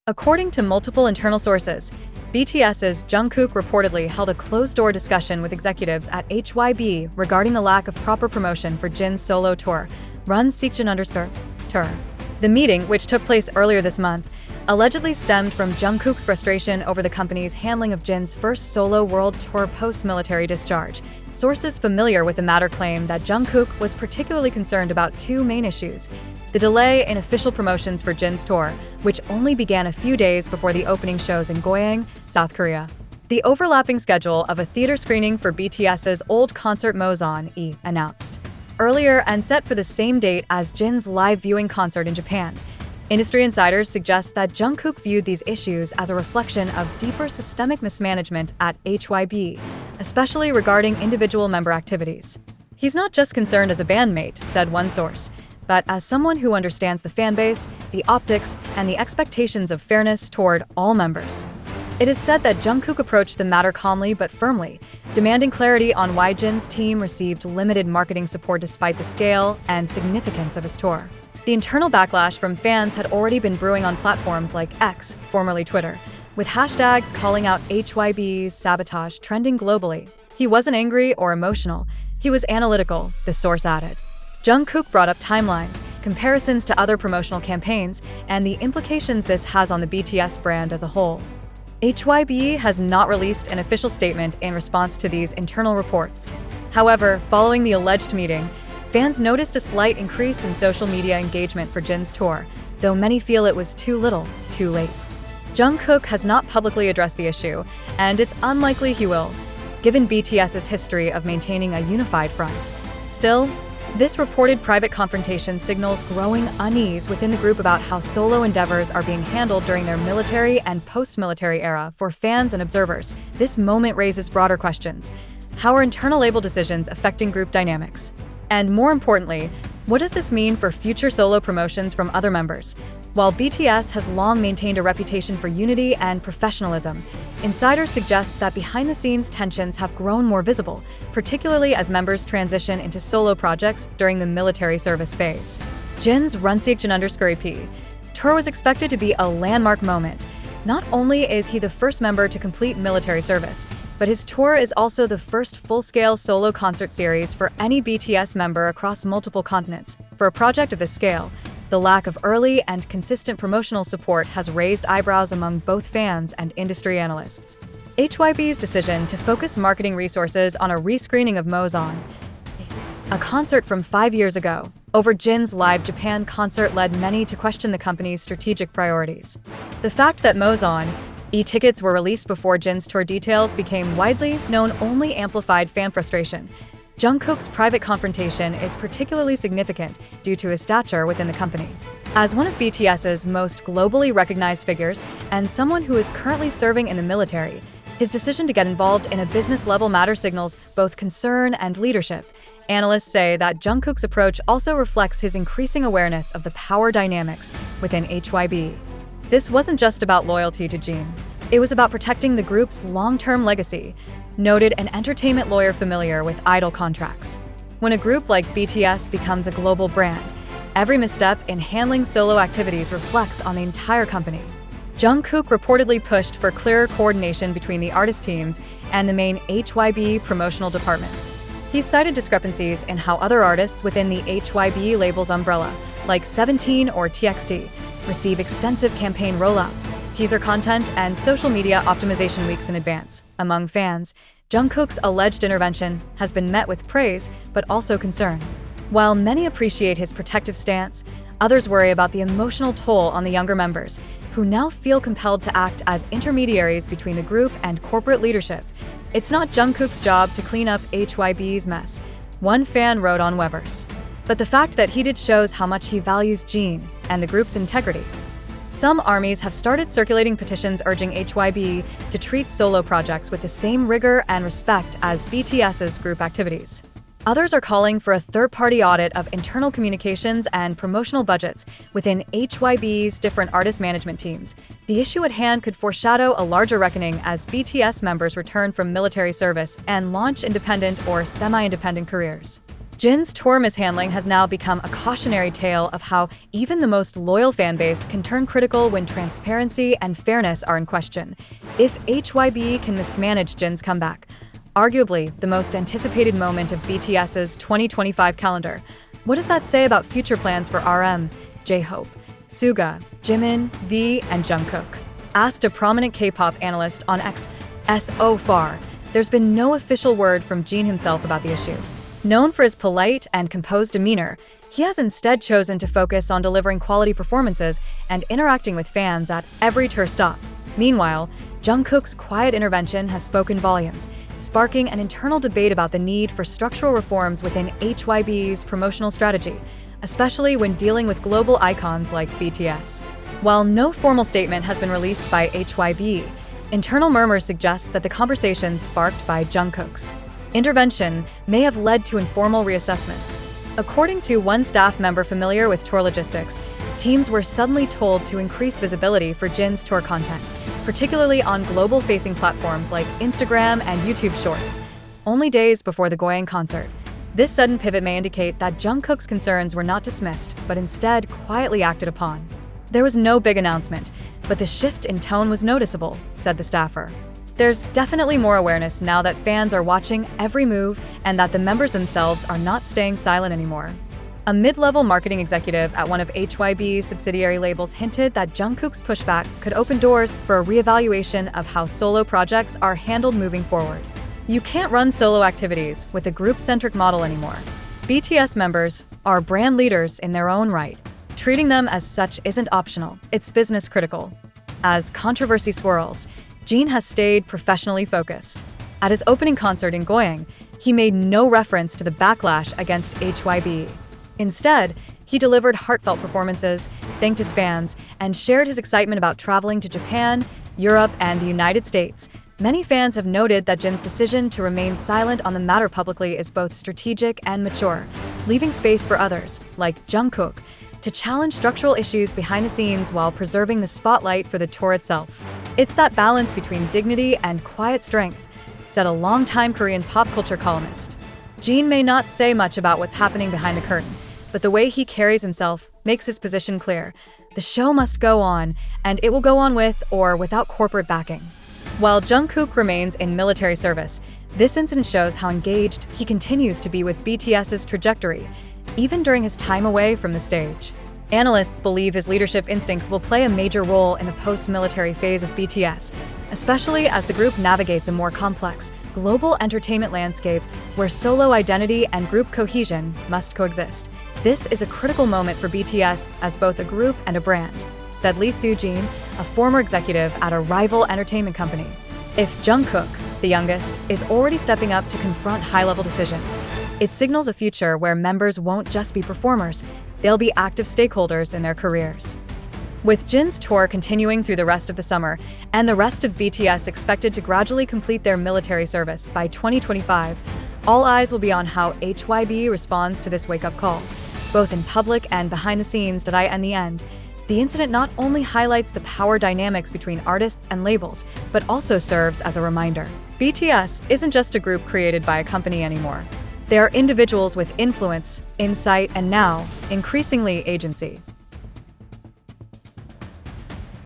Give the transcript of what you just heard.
According to multiple internal sources, BTS's Jungkook reportedly held a closed-door discussion with executives at HYBE regarding the lack of proper promotion for Jin's solo tour, run Seokjin tour. The meeting, which took place earlier this month, allegedly stemmed from Jungkook's frustration over the company's handling of Jin's first solo world tour post-military discharge. Sources familiar with the matter claim that Jungkook was particularly concerned about two main issues: the delay in official promotions for Jin's tour, which only began a few days before the opening shows in Goyang, South Korea. The overlapping schedule of a theater screening for BTS's old concert Mozon announced earlier and set for the same date as Jin's live viewing concert in Japan. Industry insiders suggest that Jungkook viewed these issues as a reflection of deeper systemic mismanagement at HYBE, especially regarding individual member activities. He's not just concerned as a bandmate, said one source, but as someone who understands the fanbase, the optics, and the expectations of fairness toward all members. It is said that Jungkook approached the matter calmly but firmly, demanding clarity on why Jin's team received limited marketing support despite the scale and significance of his tour. The internal backlash from fans had already been brewing on platforms like X, formerly Twitter, with hashtags calling out HYBE's sabotage trending globally. He wasn't angry or emotional, he was analytical, the source added. Jungkook brought up timelines, comparisons to other promotional campaigns, and the implications this has on the BTS brand as a whole. HYBE has not released an official statement in response to these internal reports. However, following the alleged meeting, fans noticed a slight increase in social media engagement for Jin's tour, though many feel it was too little, too late. Jungkook has not publicly addressed the issue, and it's unlikely he will, given BTS's history of maintaining a unified front. Still, this reported private confrontation signals growing unease within the group about how solo endeavors are being handled during their military and post-military era. For fans and observers, this moment raises broader questions. How are internal label decisions affecting group dynamics? And more importantly, what does this mean for future solo promotions from other members? While BTS has long maintained a reputation for unity and professionalism, insiders suggest that behind-the-scenes tensions have grown more visible, particularly as members transition into solo projects during the military service phase. Jin's Run Seokjin tour was expected to be a landmark moment. Not only is he the first member to complete military service, but his tour is also the first full-scale solo concert series for any BTS member across multiple continents. For a project of this scale, the lack of early and consistent promotional support has raised eyebrows among both fans and industry analysts. HYBE's decision to focus marketing resources on a rescreening of Mozon, a concert from 5 years ago, over Jin's live Japan concert led many to question the company's strategic priorities. The fact that Mozon tickets were released before Jin's tour details became widely known only amplified fan frustration. Jungkook's private confrontation is particularly significant due to his stature within the company. As one of BTS's most globally recognized figures and someone who is currently serving in the military, his decision to get involved in a business-level matter signals both concern and leadership. Analysts say that Jungkook's approach also reflects his increasing awareness of the power dynamics within HYBE. This wasn't just about loyalty to Jin. It was about protecting the group's long-term legacy, noted an entertainment lawyer familiar with idol contracts. When a group like BTS becomes a global brand, every misstep in handling solo activities reflects on the entire company. Jungkook reportedly pushed for clearer coordination between the artist teams and the main HYBE promotional departments. He cited discrepancies in how other artists within the HYBE label's umbrella, like 17 or TXT, receive extensive campaign rollouts, teaser content, and social media optimization weeks in advance. Among fans, Jungkook's alleged intervention has been met with praise but also concern. While many appreciate his protective stance, others worry about the emotional toll on the younger members, who now feel compelled to act as intermediaries between the group and corporate leadership. It's not Jungkook's job to clean up HYBE's mess, one fan wrote on Weverse. But the fact that he did shows how much he values Jin and the group's integrity. Some armies have started circulating petitions urging HYBE to treat solo projects with the same rigor and respect as BTS's group activities. Others are calling for a third-party audit of internal communications and promotional budgets within HYBE's different artist management teams. The issue at hand could foreshadow a larger reckoning as BTS members return from military service and launch independent or semi-independent careers. Jin's tour mishandling has now become a cautionary tale of how even the most loyal fanbase can turn critical when transparency and fairness are in question. If HYBE can mismanage Jin's comeback, arguably the most anticipated moment of BTS's 2025 calendar, what does that say about future plans for RM, J-Hope, Suga, Jimin, V, and Jungkook? Asked a prominent K-pop analyst on X, so far, there's been no official word from Jin himself about the issue. Known for his polite and composed demeanor, he has instead chosen to focus on delivering quality performances and interacting with fans at every tour stop. Meanwhile, Jungkook's quiet intervention has spoken volumes, sparking an internal debate about the need for structural reforms within HYBE's promotional strategy, especially when dealing with global icons like BTS. While no formal statement has been released by HYBE, internal murmurs suggest that the conversations sparked by Jungkook's intervention may have led to informal reassessments. According to one staff member familiar with tour logistics, teams were suddenly told to increase visibility for Jin's tour content, particularly on global-facing platforms like Instagram and YouTube Shorts, only days before the Goyang concert. This sudden pivot may indicate that Jungkook's concerns were not dismissed, but instead quietly acted upon. There was no big announcement, but the shift in tone was noticeable, said the staffer. There's definitely more awareness now that fans are watching every move and that the members themselves are not staying silent anymore. A mid-level marketing executive at one of HYBE's subsidiary labels hinted that Jungkook's pushback could open doors for a reevaluation of how solo projects are handled moving forward. You can't run solo activities with a group-centric model anymore. BTS members are brand leaders in their own right. Treating them as such isn't optional, it's business critical. As controversy swirls, Jin has stayed professionally focused. At his opening concert in Goyang, he made no reference to the backlash against HYBE. Instead, he delivered heartfelt performances, thanked his fans, and shared his excitement about traveling to Japan, Europe, and the United States. Many fans have noted that Jin's decision to remain silent on the matter publicly is both strategic and mature, leaving space for others, like Jungkook, to challenge structural issues behind the scenes while preserving the spotlight for the tour itself. It's that balance between dignity and quiet strength, said a longtime Korean pop culture columnist. Jin may not say much about what's happening behind the curtain, but the way he carries himself makes his position clear. The show must go on, and it will go on with or without corporate backing. While Jungkook remains in military service, this incident shows how engaged he continues to be with BTS's trajectory, even during his time away from the stage. Analysts believe his leadership instincts will play a major role in the post-military phase of BTS, especially as the group navigates a more complex, global entertainment landscape where solo identity and group cohesion must coexist. This is a critical moment for BTS as both a group and a brand, said Lee Seokjin, a former executive at a rival entertainment company. If Jungkook, the youngest, is already stepping up to confront high-level decisions, it signals a future where members won't just be performers, they'll be active stakeholders in their careers. With Jin's tour continuing through the rest of the summer, and the rest of BTS expected to gradually complete their military service by 2025, all eyes will be on how HYBE responds to this wake-up call, both in public and behind the scenes. In the end, the incident not only highlights the power dynamics between artists and labels, but also serves as a reminder. BTS isn't just a group created by a company anymore. They are individuals with influence, insight, and now, increasingly, agency.